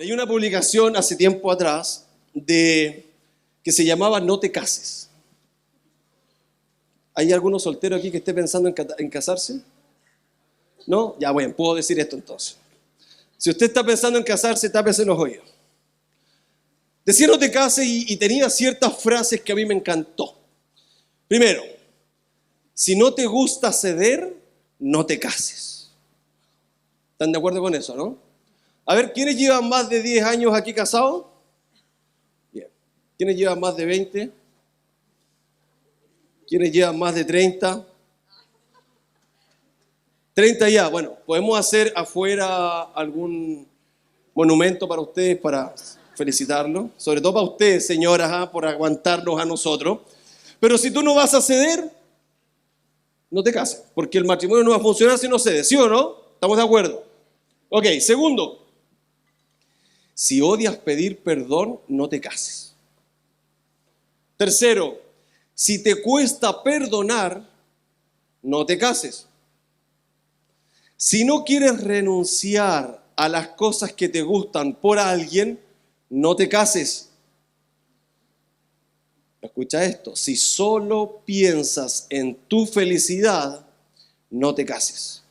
Hay una publicación hace tiempo atrás que se llamaba No te cases. ¿Hay alguno soltero aquí que esté pensando en casarse? ¿No? Ya bueno, puedo decir esto entonces. Si usted está pensando en casarse, tápese los oídos. Decía no te cases y tenía ciertas frases que a mí me encantó. Primero, si no te gusta ceder, no te cases. ¿Están de acuerdo con eso, no? A ver, ¿quiénes llevan más de 10 años aquí casados? Bien. ¿Quiénes llevan más de 20? ¿Quiénes llevan más de 30? 30 ya. Bueno, podemos hacer afuera algún monumento para ustedes para felicitarlos. Sobre todo para ustedes, señoras, por aguantarnos a nosotros. Pero si tú no vas a ceder, no te cases. Porque el matrimonio no va a funcionar si no cedes, ¿sí o no? ¿Estamos de acuerdo? Ok, segundo. Si odias pedir perdón, no te cases. Tercero, si te cuesta perdonar, no te cases. Si no quieres renunciar a las cosas que te gustan por alguien, no te cases. Escucha esto, si solo piensas en tu felicidad, no te cases.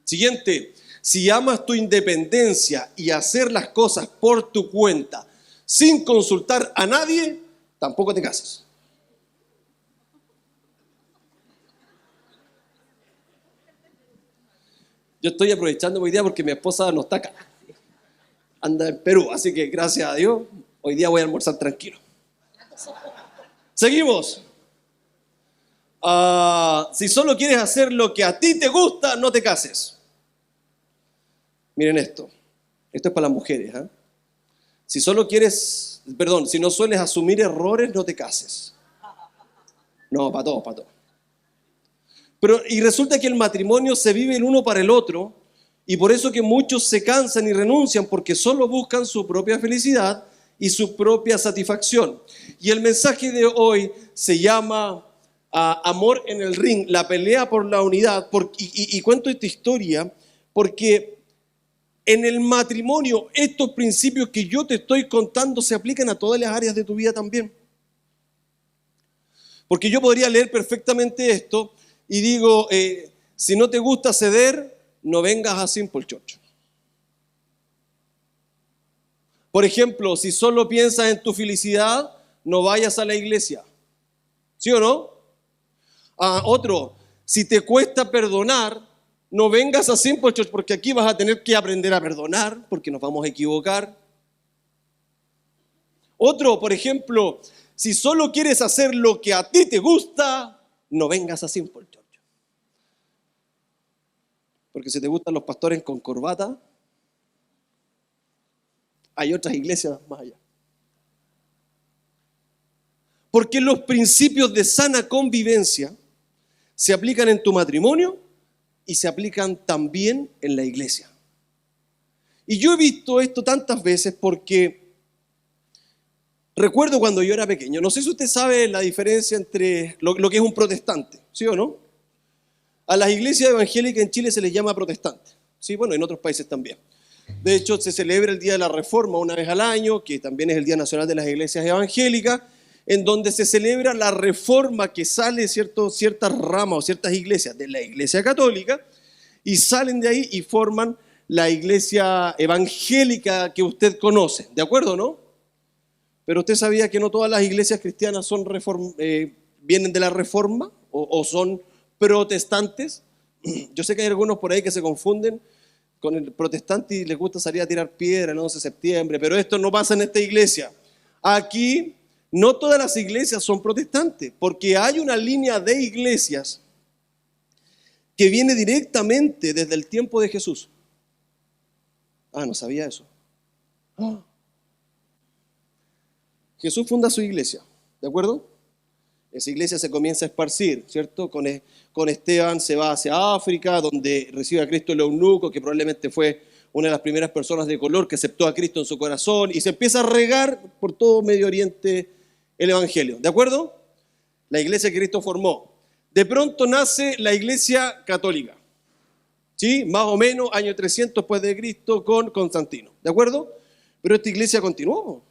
Siguiente, si amas tu independencia y hacer las cosas por tu cuenta, sin consultar a nadie, tampoco te cases. Yo estoy aprovechando hoy día porque mi esposa no está acá. Anda en Perú, así que gracias a Dios, hoy día voy a almorzar tranquilo. Seguimos. Si solo quieres hacer lo que a ti te gusta, no te cases. Miren esto. Esto es para las mujeres, ¿eh? Si no sueles asumir errores, no te cases. No, para todos, para todos. Y resulta que el matrimonio se vive el uno para el otro, y por eso que muchos se cansan y renuncian, porque solo buscan su propia felicidad y su propia satisfacción. Y el mensaje de hoy se llama Amor en el ring, la pelea por la unidad. Y cuento esta historia porque en el matrimonio estos principios que yo te estoy contando se aplican a todas las áreas de tu vida también. Porque yo podría leer perfectamente esto y digo, si no te gusta ceder, no vengas a Simple Church. Por ejemplo, si solo piensas en tu felicidad, no vayas a la iglesia. ¿Sí o no? Otro, si te cuesta perdonar, no vengas a Simple Church porque aquí vas a tener que aprender a perdonar porque nos vamos a equivocar. Otro, por ejemplo, si solo quieres hacer lo que a ti te gusta, no vengas a Simple Church. Porque si te gustan los pastores con corbata, hay otras iglesias más allá. Porque los principios de sana convivencia se aplican en tu matrimonio y se aplican también en la iglesia. Y yo he visto esto tantas veces porque recuerdo cuando yo era pequeño. No sé si usted sabe la diferencia entre lo que es un protestante, ¿sí o no? A las iglesias evangélicas en Chile se les llama protestante. Sí, bueno, en otros países también. De hecho, se celebra el Día de la Reforma una vez al año, que también es el Día Nacional de las Iglesias Evangélicas, en donde se celebra la reforma que sale ciertas ramas o ciertas iglesias de la Iglesia Católica y salen de ahí y forman la iglesia evangélica que usted conoce. ¿De acuerdo, no? Pero usted sabía que no todas las iglesias cristianas vienen de la Reforma o son protestantes. Yo sé que hay algunos por ahí que se confunden con el protestante y les gusta salir a tirar piedra el 11 de septiembre, pero esto no pasa en esta iglesia. Aquí no todas las iglesias son protestantes, porque hay una línea de iglesias que viene directamente desde el tiempo de Jesús. No sabía eso. Jesús funda su iglesia, ¿de acuerdo? Esa iglesia se comienza a esparcir, ¿cierto? Con Esteban se va hacia África, donde recibe a Cristo el eunuco, que probablemente fue una de las primeras personas de color que aceptó a Cristo en su corazón, y se empieza a regar por todo Medio Oriente el evangelio, ¿de acuerdo? La iglesia que Cristo formó. De pronto nace la iglesia católica, ¿Sí? Más o menos año 300 después de Cristo con Constantino. ¿De acuerdo? Pero esta iglesia continuó.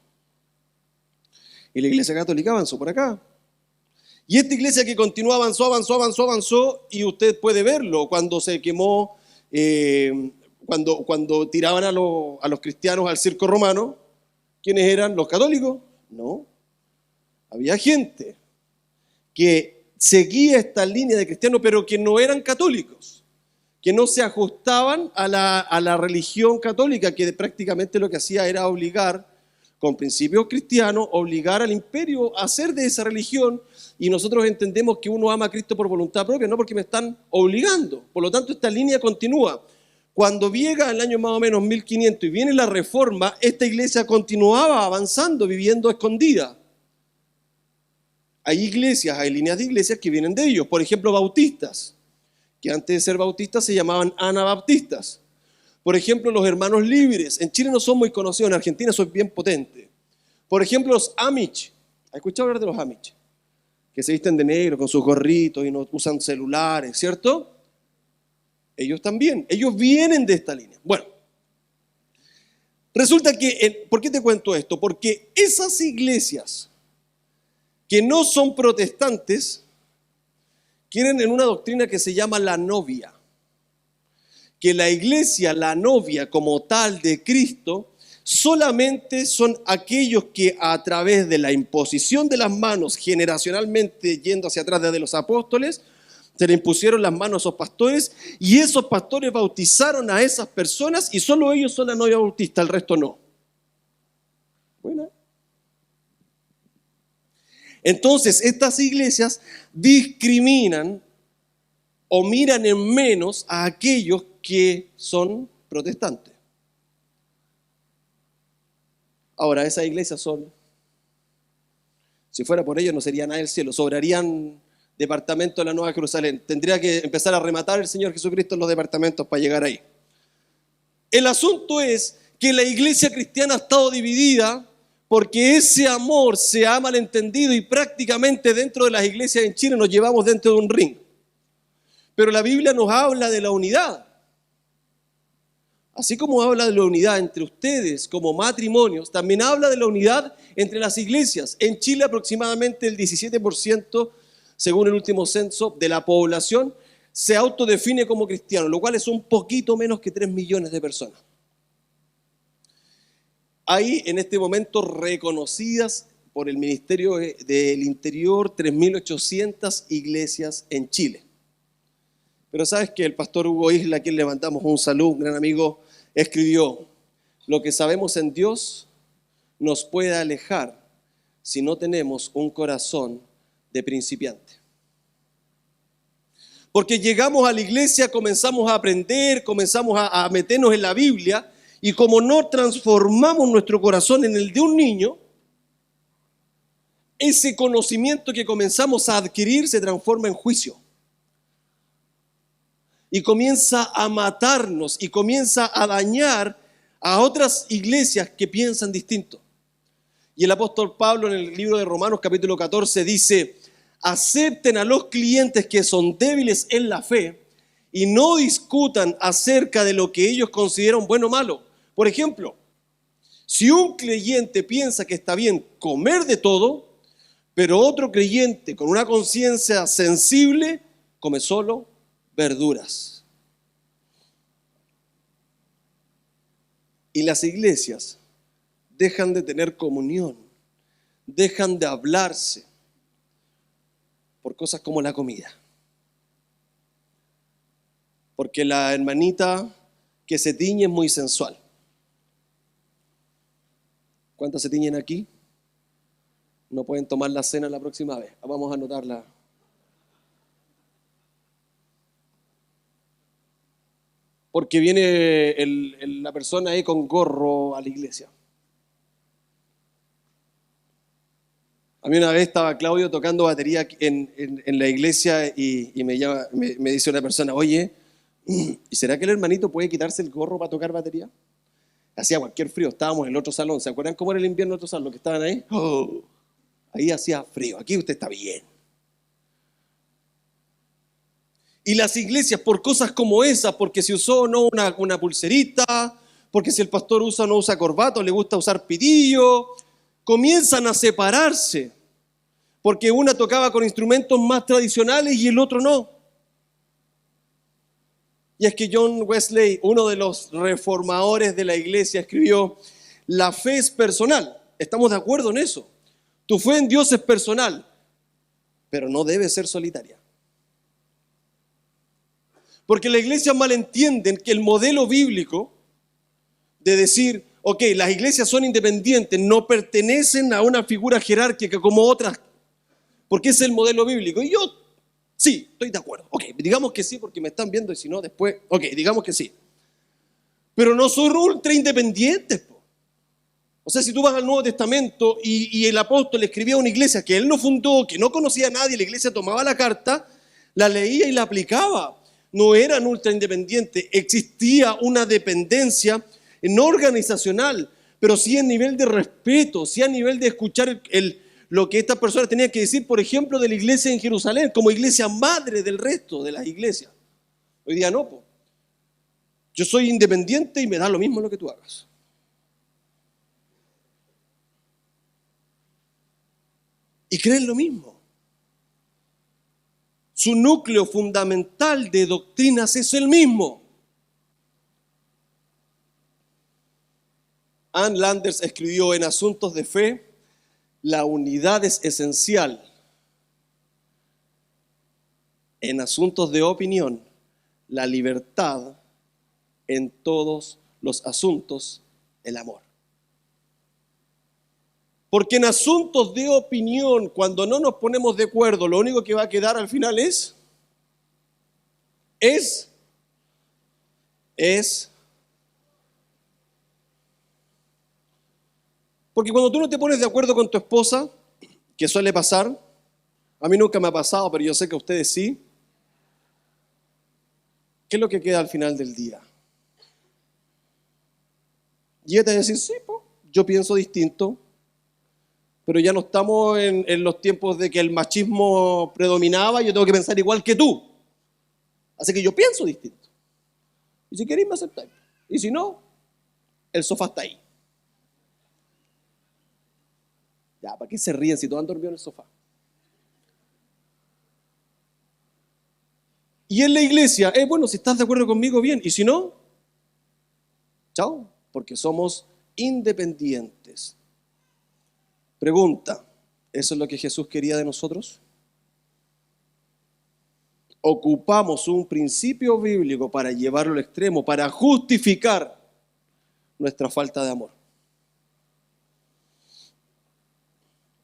Y la iglesia católica avanzó por acá. Y esta iglesia que continuó, avanzó, y usted puede verlo cuando se quemó, cuando tiraban a los cristianos al circo romano. ¿Quiénes eran? ¿Los católicos? No. Había gente que seguía esta línea de cristianos, pero que no eran católicos, que no se ajustaban a la religión católica, que prácticamente lo que hacía era obligar, con principios cristianos, obligar al imperio a hacer de esa religión, y nosotros entendemos que uno ama a Cristo por voluntad propia, no porque me están obligando. Por lo tanto, esta línea continúa. Cuando llega el año más o menos 1500 y viene la Reforma, esta iglesia continuaba avanzando, viviendo escondida. Hay iglesias, hay líneas de iglesias que vienen de ellos. Por ejemplo, bautistas, que antes de ser bautistas se llamaban anabaptistas. Por ejemplo, los hermanos libres. En Chile no son muy conocidos, en Argentina son bien potentes. Por ejemplo, los Amish. ¿Has escuchado hablar de los Amish? Que se visten de negro con sus gorritos y no usan celulares, ¿cierto? Ellos también. Ellos vienen de esta línea. Bueno, resulta que, ¿por qué te cuento esto? Porque esas iglesias que no son protestantes quieren en una doctrina que se llama la novia. Que la iglesia, la novia como tal de Cristo, solamente son aquellos que a través de la imposición de las manos, generacionalmente yendo hacia atrás desde los apóstoles, se le impusieron las manos a esos pastores y esos pastores bautizaron a esas personas y solo ellos son la novia bautista, el resto no. Bueno. Entonces, estas iglesias discriminan o miran en menos a aquellos que son protestantes. Ahora, esas iglesias son, si fuera por ellos no sería nada del cielo, sobrarían departamentos de la Nueva Jerusalén. Tendría que empezar a rematar el Señor Jesucristo en los departamentos para llegar ahí. El asunto es que la iglesia cristiana ha estado dividida porque ese amor se ha malentendido y prácticamente dentro de las iglesias en Chile nos llevamos dentro de un ring. Pero la Biblia nos habla de la unidad. Así como habla de la unidad entre ustedes como matrimonios, también habla de la unidad entre las iglesias. En Chile aproximadamente el 17%, según el último censo, de la población se autodefine como cristiano, lo cual es un poquito menos que 3 millones de personas. Hay en este momento reconocidas por el Ministerio del Interior 3.800 iglesias en Chile. Pero sabes que el pastor Hugo Isla, a quien le mandamos un saludo, un gran amigo, escribió: lo que sabemos en Dios nos puede alejar si no tenemos un corazón de principiante. Porque llegamos a la iglesia, comenzamos a aprender, comenzamos a meternos en la Biblia, y como no transformamos nuestro corazón en el de un niño, ese conocimiento que comenzamos a adquirir se transforma en juicio. Y comienza a matarnos y comienza a dañar a otras iglesias que piensan distinto. Y el apóstol Pablo en el libro de Romanos capítulo 14 dice: acepten a los clientes que son débiles en la fe y no discutan acerca de lo que ellos consideran bueno o malo. Por ejemplo, si un creyente piensa que está bien comer de todo, pero otro creyente con una conciencia sensible come solo verduras. Y las iglesias dejan de tener comunión, dejan de hablarse por cosas como la comida. Porque la hermanita que se tiñe es muy sensual. ¿Cuántas se tiñen aquí? No pueden tomar la cena la próxima vez. Vamos a anotarla. Porque viene la persona ahí con gorro a la iglesia. A mí una vez estaba Claudio tocando batería en la iglesia y me dice una persona: oye, ¿y será que el hermanito puede quitarse el gorro para tocar batería? Hacía cualquier frío, estábamos en el otro salón. ¿Se acuerdan cómo era el invierno en el otro salón? Los que estaban ahí, ahí hacía frío, aquí usted está bien. Y las iglesias, por cosas como esas, porque si usó o no una pulserita, porque si el pastor usa o no usa corbata o le gusta usar pitillo, comienzan a separarse, porque una tocaba con instrumentos más tradicionales y el otro no. Y es que John Wesley, uno de los reformadores de la iglesia, escribió: la fe es personal. Estamos de acuerdo en eso. Tu fe en Dios es personal, pero no debe ser solitaria. Porque la iglesia malentiende que el modelo bíblico de decir, ok, las iglesias son independientes, no pertenecen a una figura jerárquica como otras, porque ese es el modelo bíblico. Y yo, sí, estoy de acuerdo. Ok, digamos que sí, porque me están viendo y si no, después, ok, digamos que sí. Pero no son ultra independientes. O sea, si tú vas al Nuevo Testamento y el apóstol escribía a una iglesia que él no fundó, que no conocía a nadie, la iglesia tomaba la carta, la leía y la aplicaba. No eran ultra independientes, existía una dependencia no organizacional, pero sí a nivel de respeto, sí a nivel de escuchar lo que estas personas tenían que decir, por ejemplo, de la iglesia en Jerusalén, como iglesia madre del resto de las iglesias. Hoy día no, po. Yo soy independiente y me da lo mismo lo que tú hagas. Y creen lo mismo. Su núcleo fundamental de doctrinas es el mismo. Ann Landers escribió: en asuntos de fe, la unidad es esencial. En asuntos de opinión, la libertad. En todos los asuntos, el amor. Porque en asuntos de opinión, cuando no nos ponemos de acuerdo, lo único que va a quedar al final es porque cuando tú no te pones de acuerdo con tu esposa, que suele pasar, a mí nunca me ha pasado, pero yo sé que a ustedes sí, ¿qué es lo que queda al final del día? Y ella te va a decir, sí, po, yo pienso distinto, pero ya no estamos en los tiempos de que el machismo predominaba y yo tengo que pensar igual que tú. Así que yo pienso distinto. Y si queréis me aceptáis. Y si no, el sofá está ahí. Ya, ¿para qué se ríen si todos han dormido en el sofá? Y en la iglesia, bueno, si estás de acuerdo conmigo, bien. Y si no, chao, porque somos independientes. Pregunta, ¿eso es lo que Jesús quería de nosotros? Ocupamos un principio bíblico para llevarlo al extremo, para justificar nuestra falta de amor.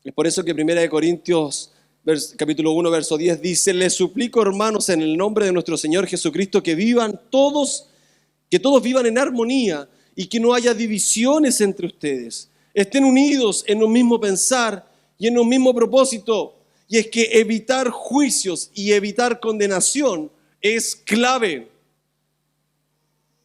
Es por eso que 1 Corintios capítulo 1, verso 10 dice: les suplico, hermanos, en el nombre de nuestro Señor Jesucristo, que todos vivan en armonía y que no haya divisiones entre ustedes. Estén unidos en un mismo pensar y en un mismo propósito. Y es que evitar juicios y evitar condenación es clave.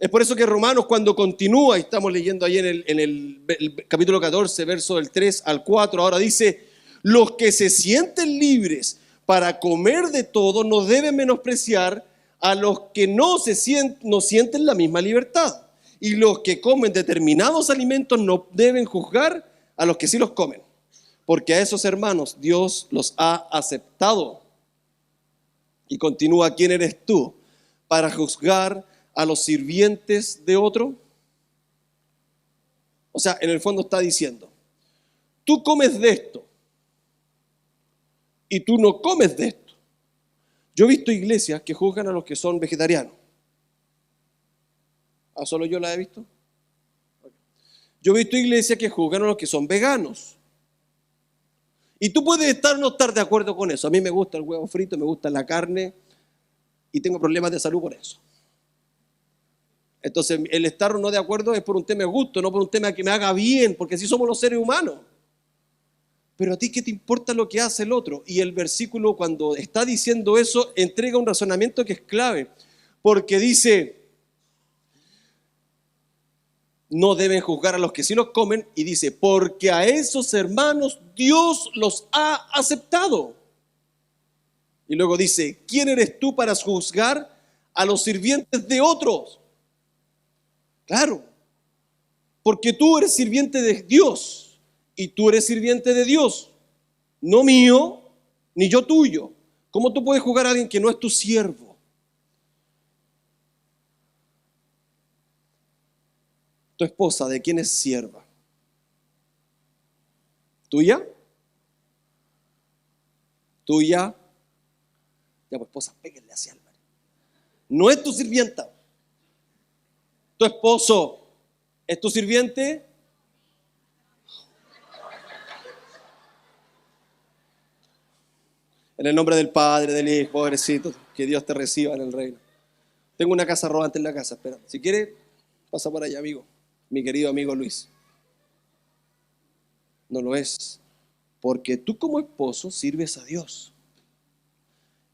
Es por eso que Romanos, cuando continúa, y estamos leyendo ahí en el capítulo 14, verso del 3 al 4, ahora dice: los que se sienten libres para comer de todo no deben menospreciar a los que no sienten la misma libertad. Y los que comen determinados alimentos no deben juzgar a los que sí los comen, porque a esos hermanos Dios los ha aceptado. Y continúa: ¿quién eres tú para juzgar a los sirvientes de otro? O sea, en el fondo está diciendo: tú comes de esto y tú no comes de esto. Yo he visto iglesias que juzgan a los que son vegetarianos. ¿Ah, solo yo la he visto? Yo he visto iglesias que juzgan a los que son veganos. Y tú puedes estar o no estar de acuerdo con eso. A mí me gusta el huevo frito, me gusta la carne y tengo problemas de salud por eso. Entonces, el estar o no de acuerdo es por un tema de gusto, no por un tema que me haga bien, porque así somos los seres humanos. Pero a ti, ¿qué te importa lo que hace el otro? Y el versículo, cuando está diciendo eso, entrega un razonamiento que es clave, porque dice: no deben juzgar a los que sí los comen, y dice: porque a esos hermanos Dios los ha aceptado. Y luego dice, ¿quién eres tú para juzgar a los sirvientes de otros? Claro, porque tú eres sirviente de Dios y tú eres sirviente de Dios, no mío, ni yo tuyo. ¿Cómo tú puedes juzgar a alguien que no es tu siervo? Tu esposa, ¿de quién es sierva? ¿Tuya? ¿Tuya? Ya pues, esposa, péguenle hacia Álvaro. No es tu sirvienta. Tu esposo, ¿es tu sirviente? En el nombre del Padre, del Hijo, pobrecito, que Dios te reciba en el reino. Tengo una casa rodante en la casa, espera. Si quiere, pasa por allá, amigo. Mi querido amigo Luis. No lo es. Porque tú como esposo sirves a Dios.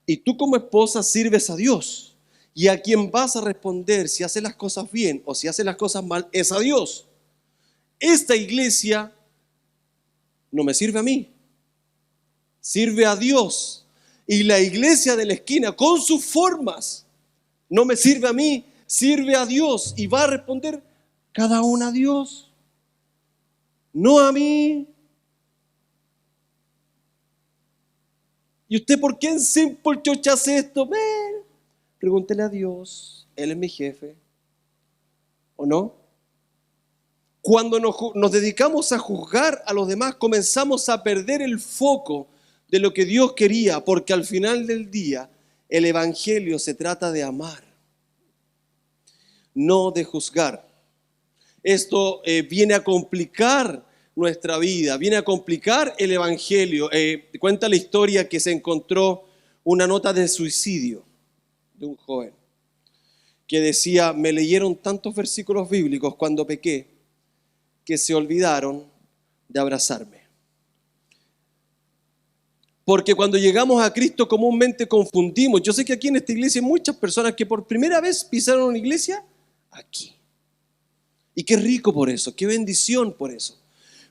Y tú como esposa sirves a Dios. Y a quien vas a responder si hace las cosas bien o si hace las cosas mal es a Dios. Esta iglesia no me sirve a mí. Sirve a Dios. Y la iglesia de la esquina con sus formas no me sirve a mí, sirve a Dios. Y va a responder cada una a Dios. No a mí. ¿Y usted por qué en Simple Church hace esto? Pregúntele a Dios. Él es mi jefe. ¿O no? Cuando nos dedicamos a juzgar a los demás, comenzamos a perder el foco de lo que Dios quería, porque al final del día el evangelio se trata de amar, no de juzgar. Esto viene a complicar nuestra vida, viene a complicar el evangelio. Cuenta la historia que se encontró una nota de suicidio de un joven que decía, me leyeron tantos versículos bíblicos cuando pequé que se olvidaron de abrazarme. Porque cuando llegamos a Cristo comúnmente confundimos. Yo sé que aquí en esta iglesia hay muchas personas que por primera vez pisaron una iglesia aquí. Y qué rico por eso, qué bendición por eso.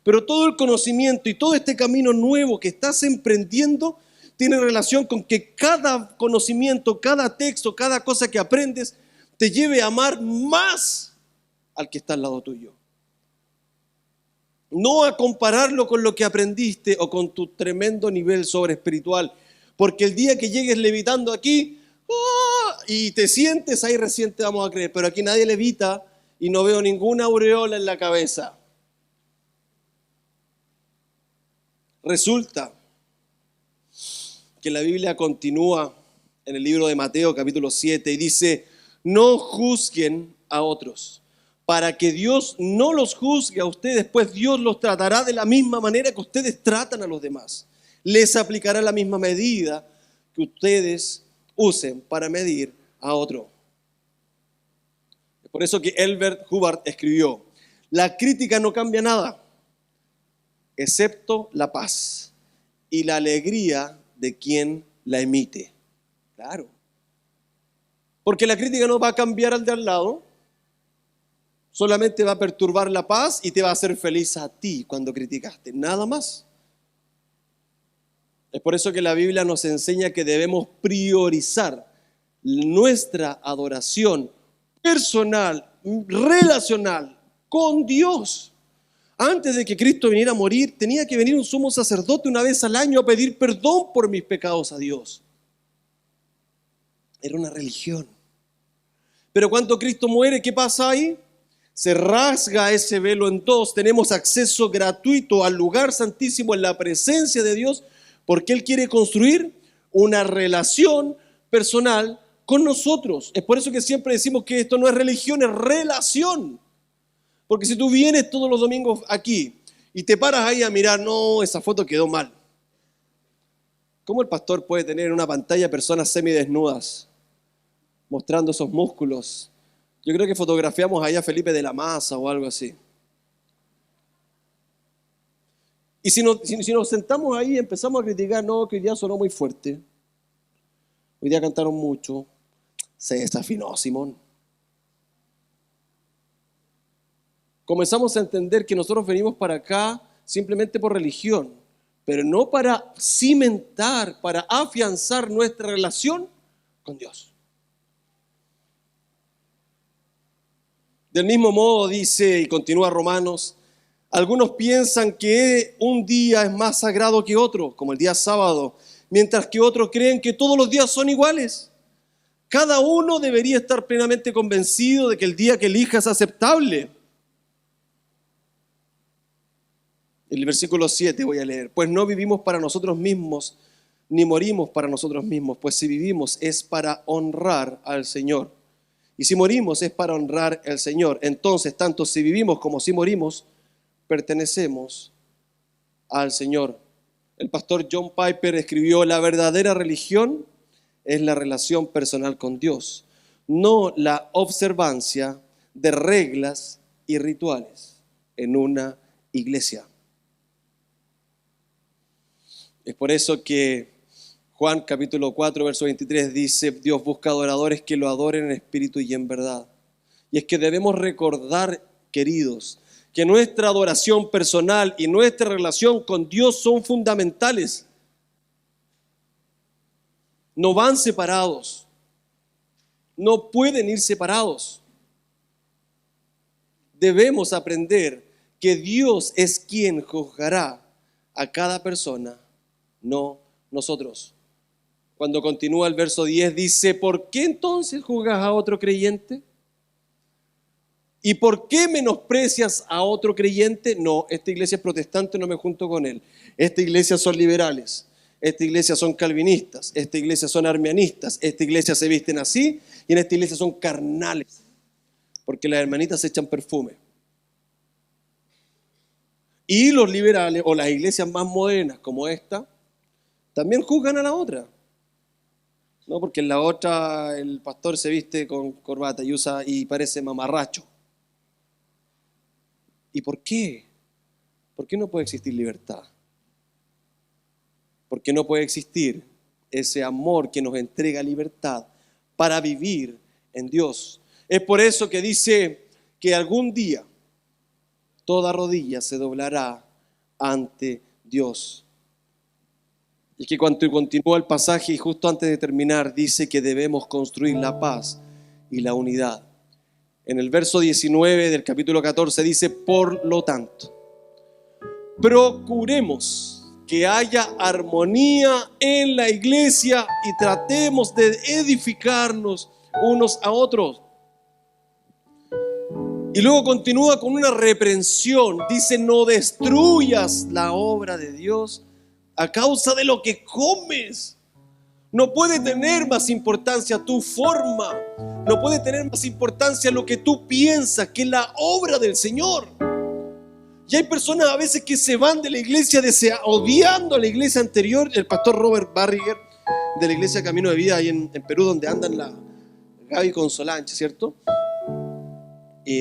Pero todo el conocimiento y todo este camino nuevo que estás emprendiendo tiene relación con que cada conocimiento, cada texto, cada cosa que aprendes te lleve a amar más al que está al lado tuyo. No a compararlo con lo que aprendiste o con tu tremendo nivel sobreespiritual. Porque el día que llegues levitando aquí y te sientes, ahí recién te vamos a creer. Pero aquí nadie levita y no veo ninguna aureola en la cabeza. Resulta que la Biblia continúa en el libro de Mateo capítulo 7 y dice, no juzguen a otros, para que Dios no los juzgue a ustedes, pues Dios los tratará de la misma manera que ustedes tratan a los demás. Les aplicará la misma medida que ustedes usen para medir a otro. Es por eso que Elbert Hubbard escribió, la crítica no cambia nada, excepto la paz y la alegría de quien la emite. Claro. Porque la crítica no va a cambiar al de al lado, solamente va a perturbar la paz y te va a hacer feliz a ti cuando criticaste, nada más. Es por eso que la Biblia nos enseña que debemos priorizar nuestra adoración personal, relacional con Dios. Antes de que Cristo viniera a morir, tenía que venir un sumo sacerdote una vez al año a pedir perdón por mis pecados a Dios. Era una religión. Pero cuando Cristo muere, ¿qué pasa ahí? Se rasga ese velo en dos. Tenemos acceso gratuito al lugar santísimo en la presencia de Dios, porque Él quiere construir una relación personal con nosotros. Es por eso que siempre decimos que esto no es religión, es relación. Porque si tú vienes todos los domingos aquí y te paras ahí a mirar, no, esa foto quedó mal. ¿Cómo el pastor puede tener en una pantalla personas semidesnudas mostrando esos músculos? Yo creo que fotografiamos allá a Felipe de la Maza o algo así. Y si nos sentamos ahí y empezamos a criticar, no, que hoy día sonó muy fuerte, hoy día cantaron mucho, se desafinó Simón. Comenzamos a entender que nosotros venimos para acá simplemente por religión, pero no para cimentar, para afianzar nuestra relación con Dios. Del mismo modo dice, y continúa Romanos, algunos piensan que un día es más sagrado que otro, como el día sábado, mientras que otros creen que todos los días son iguales. Cada uno debería estar plenamente convencido de que el día que elija es aceptable. El versículo 7 voy a leer. Pues no vivimos para nosotros mismos, ni morimos para nosotros mismos, pues si vivimos es para honrar al Señor. Y si morimos es para honrar al Señor. Entonces, tanto si vivimos como si morimos, pertenecemos al Señor. El pastor John Piper escribió, la verdadera religión es la relación personal con Dios, no la observancia de reglas y rituales en una iglesia. Es por eso que Juan capítulo 4, verso 23 dice, Dios busca adoradores que lo adoren en espíritu y en verdad. Y es que debemos recordar, queridos, que nuestra adoración personal y nuestra relación con Dios son fundamentales. No van separados. No pueden ir separados. Debemos aprender que Dios es quien juzgará a cada persona, no nosotros. Cuando continúa el verso 10 dice, ¿por qué entonces juzgas a otro creyente? ¿Y por qué menosprecias a otro creyente? No, esta iglesia es protestante, no me junto con él. Esta iglesia son liberales. Esta iglesia son calvinistas. Esta iglesia son arminianistas. Esta iglesia se visten así y en esta iglesia son carnales. Porque las hermanitas se echan perfume. Y los liberales o las iglesias más modernas como esta también juzgan a la otra. No, porque en la otra el pastor se viste con corbata y parece mamarracho. ¿Y por qué? ¿Por qué no puede existir libertad? ¿Por qué no puede existir ese amor que nos entrega libertad para vivir en Dios? Es por eso que dice que algún día toda rodilla se doblará ante Dios. Y que cuando continúa el pasaje y justo antes de terminar dice que debemos construir la paz y la unidad. En el verso 19 del capítulo 14 dice, por lo tanto, procuremos que haya armonía en la iglesia y tratemos de edificarnos unos a otros. Y luego continúa con una reprensión. Dice, no destruyas la obra de Dios a causa de lo que comes. No puede tener más importancia tu forma. No puede tener más importancia lo que tú piensas que la obra del Señor. Y hay personas a veces que se van de la iglesia odiando a la iglesia anterior. El pastor Robert Barriger de la iglesia Camino de Vida ahí en Perú, donde andan la Gaby con Solange, ¿cierto?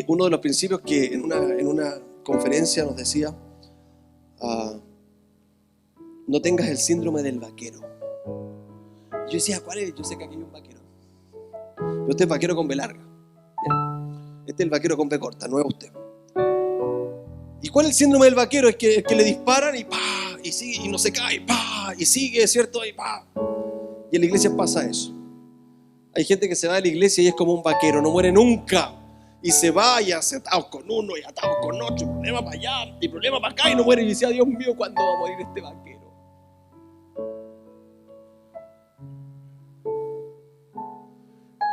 Uno de los principios que en una conferencia nos decía, no tengas el síndrome del vaquero. Yo decía, ¿cuál es? Yo sé que aquí hay un vaquero, pero usted es vaquero con B larga. Este es el vaquero con B corta, no es usted. ¿Y cuál es el síndrome del vaquero? Es que le disparan y ¡pah! Y sigue y no se cae, ¡pah! Y sigue, ¿cierto? Y ¡pah! Y en la iglesia pasa eso. Hay gente que se va de la iglesia y es como un vaquero, no muere nunca. Y se va y hace atados con uno y atados con otro, problema para allá y problema para acá y no muere. Y dice, Dios mío, ¿cuándo va a morir este vaquero?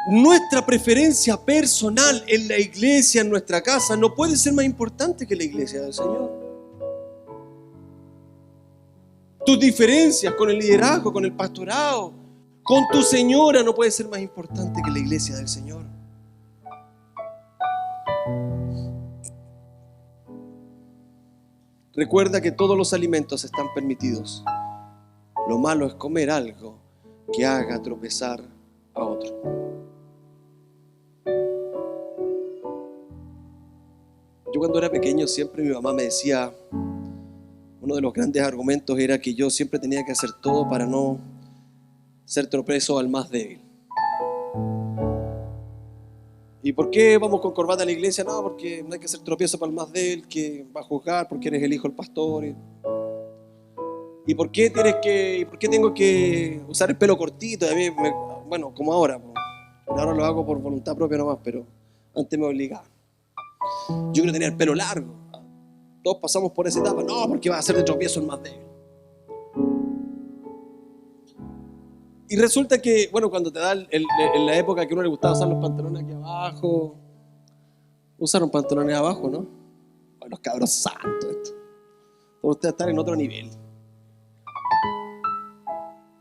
Nuestra preferencia personal en la iglesia, en nuestra casa, no puede ser más importante que la iglesia del Señor. Tus diferencias con el liderazgo, con el pastorado, con tu señora no puede ser más importante que la iglesia del Señor. Recuerda que todos los alimentos están permitidos. Lo malo es comer algo que haga tropezar a otro. Yo cuando era pequeño siempre mi mamá me decía, uno de los grandes argumentos era que yo siempre tenía que hacer todo para no ser tropiezo al más débil. ¿Y por qué vamos con corbata a la iglesia? No, porque no hay que hacer tropiezo para el más débil que va a juzgar porque eres el hijo del pastor. ¿Y por qué tengo que usar el pelo cortito? Bueno, como ahora. Ahora lo hago por voluntad propia nomás, pero antes me obligaba. Yo quiero tener el pelo largo. Todos pasamos por esa etapa. No, porque va a ser de tropiezo el más débil. Y resulta que, bueno, cuando te da en la época que a uno le gustaba usar los pantalones aquí abajo, usaron pantalones abajo, ¿no? Ay, los cabros santos, esto. Todos ustedes están en otro nivel.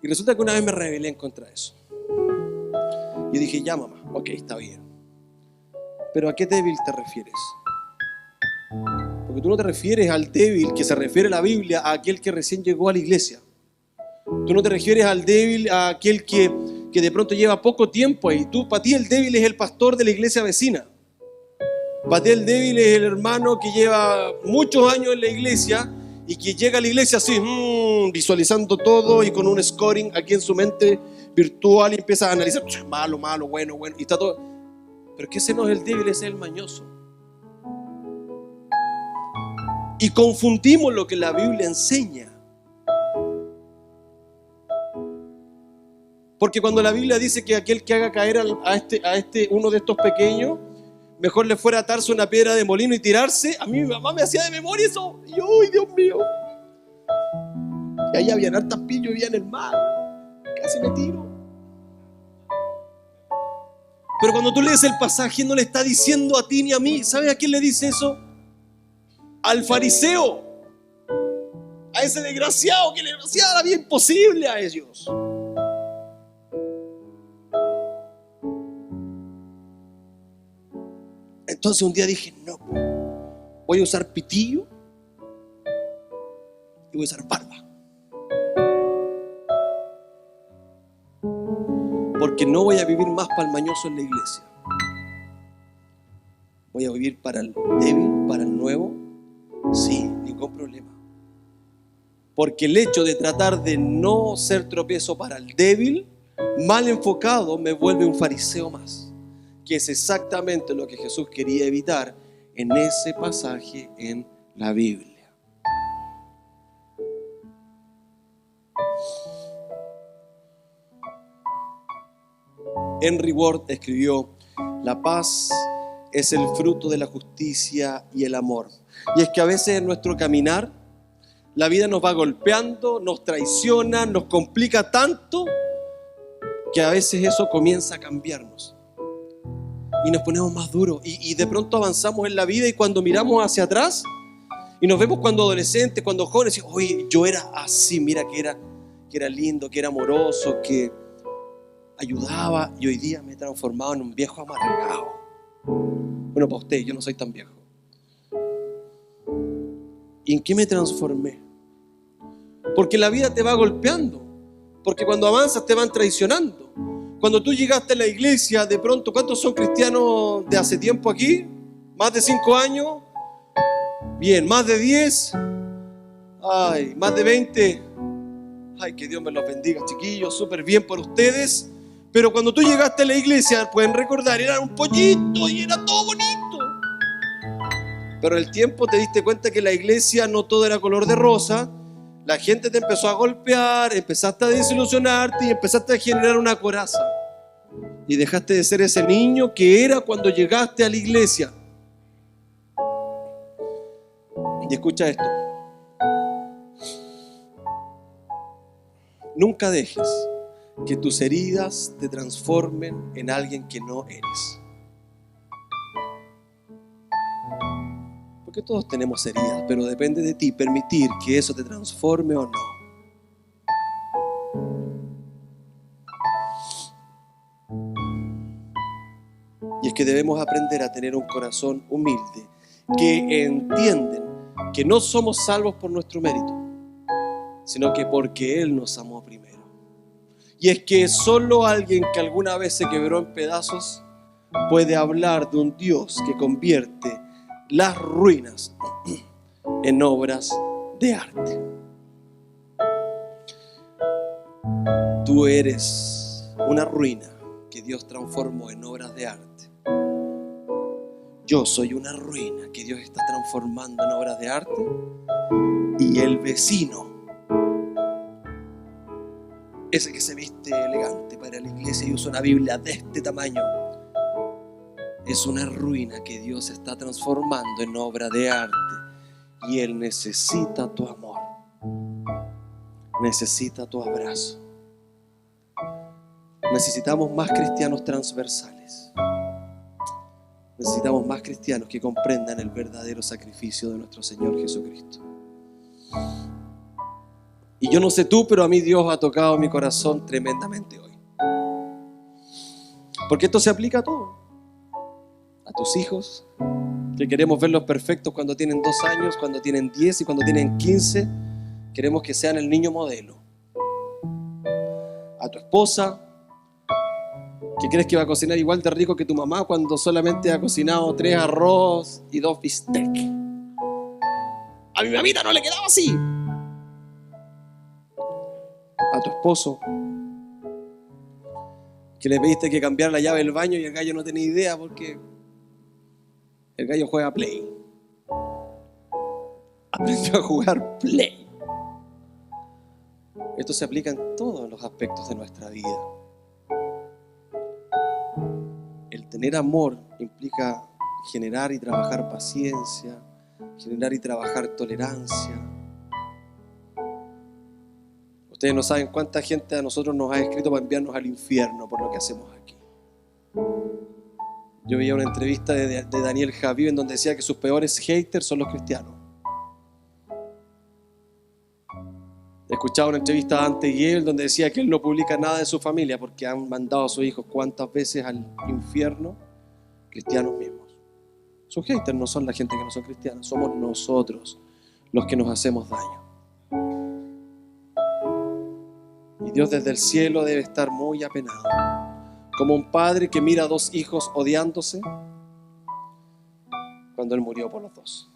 Y resulta que una vez me rebelé en contra de eso. Yo dije, ya mamá, ok, está bien. Pero ¿a qué débil te refieres? Porque tú no te refieres al débil que se refiere a la Biblia, a aquel que recién llegó a la iglesia. Tú no te refieres al débil, a aquel que de pronto lleva poco tiempo ahí. Para ti el débil es el pastor de la iglesia vecina. Para ti el débil es el hermano que lleva muchos años en la iglesia y que llega a la iglesia así, visualizando todo y con un scoring aquí en su mente virtual y empieza a analizar, malo, bueno, y está todo. Pero es que ese no es el débil, ese es el mañoso. Y confundimos lo que la Biblia enseña. Porque cuando la Biblia dice que aquel que haga caer a uno de estos pequeños, mejor le fuera a atarse una piedra de molino y tirarse, a mí mi mamá me hacía de memoria eso. Y yo, ¡ay, Dios mío! Y ahí habían hartas pillos, vivía en el mar. Casi me tiro. Pero cuando tú lees el pasaje, no le está diciendo a ti ni a mí. ¿Sabes a quién le dice eso? Al fariseo. A ese desgraciado que le hacía la vida imposible a ellos. Entonces un día dije, no, voy a usar pitillo y voy a usar barba. Porque no voy a vivir más para el mañoso en la iglesia. Voy a vivir para el débil, para el nuevo. Sí, ningún problema. Porque el hecho de tratar de no ser tropiezo para el débil, mal enfocado, me vuelve un fariseo más. Que es exactamente lo que Jesús quería evitar en ese pasaje en la Biblia. Henry Ward escribió: la paz es el fruto de la justicia y el amor. Y es que a veces en nuestro caminar la vida nos va golpeando, nos traiciona, nos complica tanto que a veces eso comienza a cambiarnos. Y nos ponemos más duros y de pronto avanzamos en la vida, y cuando miramos hacia atrás y nos vemos cuando adolescentes, cuando jóvenes, y oye, yo era así, mira que era lindo, que era amoroso, que ayudaba, y hoy día me he transformado en un viejo amargado. Bueno, para usted, yo no soy tan viejo. ¿Y en qué me transformé? Porque la vida te va golpeando, porque cuando avanzas te van traicionando. Cuando tú llegaste a la iglesia, de pronto, ¿cuántos son cristianos de hace tiempo aquí? ¿Más de 5 años? Bien, ¿más de 10? Ay, ¿más de 20? Ay, que Dios me los bendiga, chiquillos, súper bien por ustedes. Pero cuando tú llegaste a la iglesia, pueden recordar, era un pollito y era todo bonito. Pero el tiempo te diste cuenta que la iglesia no todo era color de rosa. La gente te empezó a golpear, empezaste a desilusionarte y empezaste a generar una coraza. Y dejaste de ser ese niño que era cuando llegaste a la iglesia. Y escucha esto. Nunca dejes que tus heridas te transformen en alguien que no eres. Porque todos tenemos heridas, pero depende de ti permitir que eso te transforme o no. Y es que debemos aprender a tener un corazón humilde, que entienden que no somos salvos por nuestro mérito, sino que porque Él nos amó primero. Y es que solo alguien que alguna vez se quebró en pedazos puede hablar de un Dios que convierte las ruinas en obras de arte. Tú eres una ruina que Dios transformó en obras de arte. Yo soy una ruina que Dios está transformando en obras de arte. Y el vecino ese que se viste elegante para la iglesia y usa una Biblia de este tamaño, es una ruina que Dios está transformando en obra de arte. Y Él necesita tu amor, necesita tu abrazo. Necesitamos más cristianos transversales. Necesitamos más cristianos que comprendan el verdadero sacrificio de nuestro Señor Jesucristo. Y yo no sé tú, pero a mí Dios ha tocado mi corazón tremendamente hoy. Porque esto se aplica a todo. A tus hijos, que queremos verlos perfectos cuando tienen 2 años, cuando tienen 10 y cuando tienen 15. Queremos que sean el niño modelo. A tu esposa, que crees que va a cocinar igual de rico que tu mamá cuando solamente ha cocinado 3 arroz y 2 bistec. A mi mamita no le quedaba así. A tu esposo, que le pediste que cambiara la llave del baño y el gallo no tenía idea porque el gallo juega Play. Aprendió a jugar Play. Esto se aplica en todos los aspectos de nuestra vida. El tener amor implica generar y trabajar paciencia, generar y trabajar tolerancia. Ustedes no saben cuánta gente a nosotros nos ha escrito para enviarnos al infierno por lo que hacemos aquí. Yo veía una entrevista de Daniel Javid en donde decía que sus peores haters son los cristianos. Escuchaba una entrevista de Dante Gebel donde decía que él no publica nada de su familia porque han mandado a sus hijos cuántas veces al infierno, cristianos mismos. Sus haters no son la gente que no son cristianos, somos nosotros los que nos hacemos daño. Y Dios desde el cielo debe estar muy apenado, como un padre que mira a 2 hijos odiándose cuando Él murió por los 2.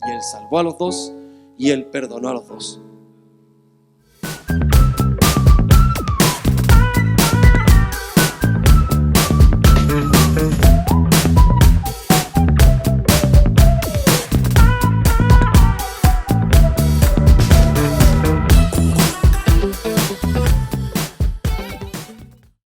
Y Él salvó a los 2 y Él perdonó a los 2.